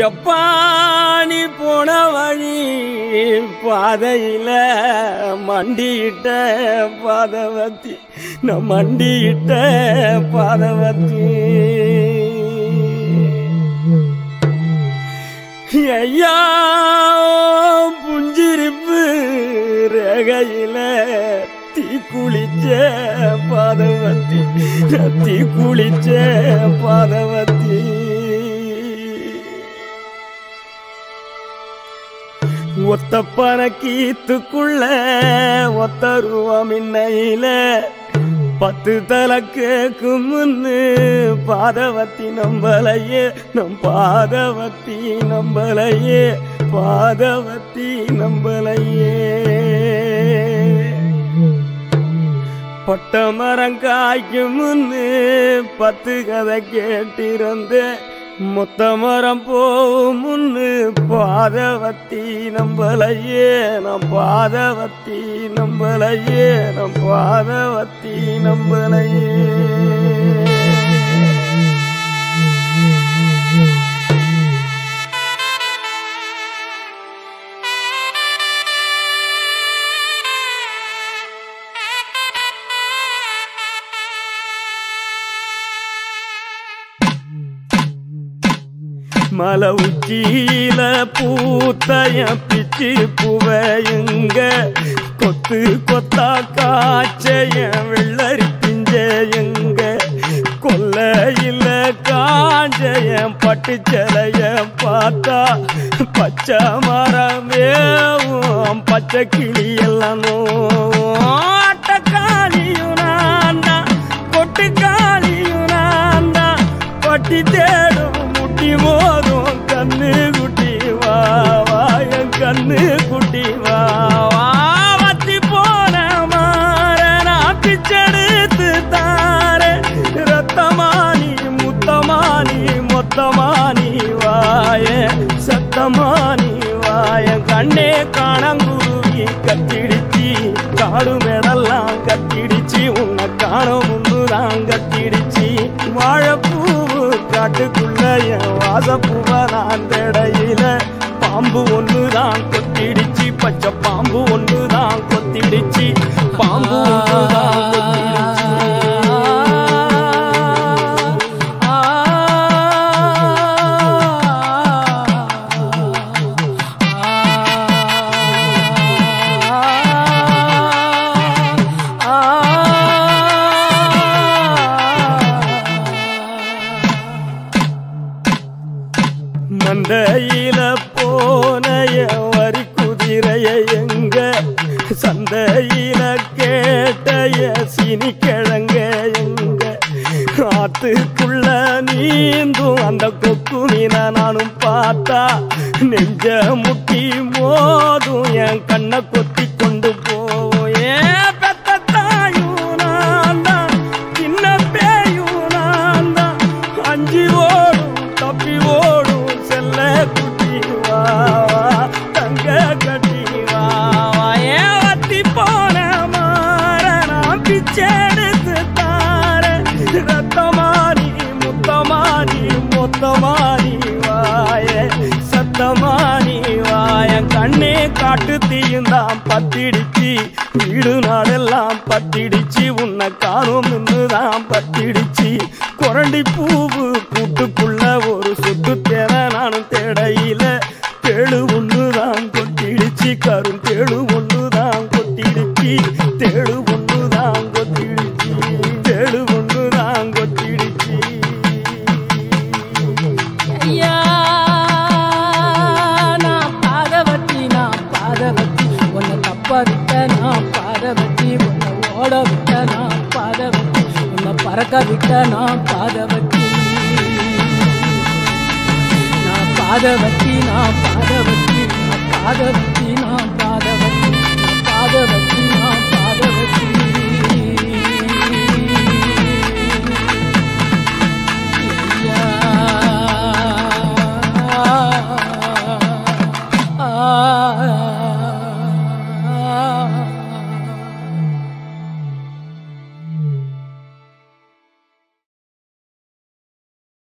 எப்பா நீ போன வழி பாதையில மண்டியிட்ட பாதவத்தி நான் மண்டியிட்ட பாதவத்தி ஐயா புஞ்சிருப்பு ரேகையில தீ குளிச்ச பாதவத்தி தீ குளிச்ச பாதவத்தி ஒத்த பணக்கீத்துக்குள்ள ஒத்த ரூபமின்னையில 10 தலை கேக்கும் முன்னு பாதவத்தி நம்பலையே நம் பாதவத்தி நம்பலையே பாதவத்தி நம்பலையே பட்ட மரம் காய்க்கும் முன்னு 10 கதை கேட்டிருந்த மொத்த மரம் போகும் முன்னு பாதவத்தி நம்பலையே நம் பாதவத்தி நம்பலையே நம் பாதவத்தி நம்பலையே மலை உச்சியில பூத்தைய பிச்சு புவையுங்க கொத்து கொத்தா காய்ச்சைய வெள்ளரி பிஞ்சையுங்க கொல்லையில காஞ்சைய பட்டு சிலைய பார்த்தா பச்சை மரமேவும் பச்சை கிளி எல்லாம் ஆட்டக்காளியும் நான்தா கொட்டுக்காளியும் நான்தா பட்டி தேடும் மோதும் கண்ணு குட்டி வா வா என் கண்ணு குட்டி வா வா வத்தி போன மாற நான் பிச்செடுத்து தார ரத்தமானி முத்தமானி மொத்தமானி வாய சத்தமானி வாய கண்ணே காணங்குருவி கத்திடிச்சி காடு மேடெல்லாம் கத்திடிச்சி உன்னை காண முன்னுதான் கத்திடிச்சி வாழைப்பூவு காட்டுக்குள்ள என் வாசப்பூவதான் தெடையில பாம்பு ஒண்ணுதான் கொத்திடிச்சு பச்சை பாம்பு ஒண்ணுதான் கொத்திடிச்சு பாம்பு ஒண்ணுதான் கொத்திடிச்சு மந்தையில போனைய வரி குதிரைய எங்க சந்தையில கேட்டைய சீனி கிழங்க எங்க ஆத்துக்குள்ள நீந்தும் அந்த கொக்கு மீன நானும் பார்த்தா நெஞ்ச முட்டி மோதும் என் கண்ணை கொத்தி கொண்டு போவோம் ஏன் பெத்த தாயும் நான் தான் சின்ன பேயும் நான் தான் அஞ்சி ஓடும் தப்பி ஓடும் குட்டி வா வா தங்க கட்டி வா வா ஏன் வத்தி போன மாற நான் பிச்செடுத்து தார ரத்தமானி முத்தமானி மொத்தமானி வாய சத்தமானி வாய கண்ணே காட்டு தீயுந்தான் பத்திடிச்சு வீடு நாடெல்லாம் பத்திடிச்சு உன்னை காணும் இன்னுதான் பத்திடிச்சு குரண்டி பூவு கூட்டுக்குள்ள ஒரு சொத்து தேர நானும் தேடையில தேழு ஒண்ணுதான் கொட்டிடுச்சு கரும் தேழு ஒண்ணுதான் கொட்டிடுச்சு தேழு ஒண்ணுதான் கொட்டிடுச்சு தேழு ஒண்ணுதான் கொட்டிடுச்சு ஐயா நான் பாதவத்தி உன்னை தப்ப விட்ட நான் பாதவத்தி உன்னை ஓட விட்ட நான் பாதவத்தி உன்னை பறக்க விட்ட நான் பாதவத்தி பாதவத்தி நான் பாதவத்தி நான் பாதவத்தி நான்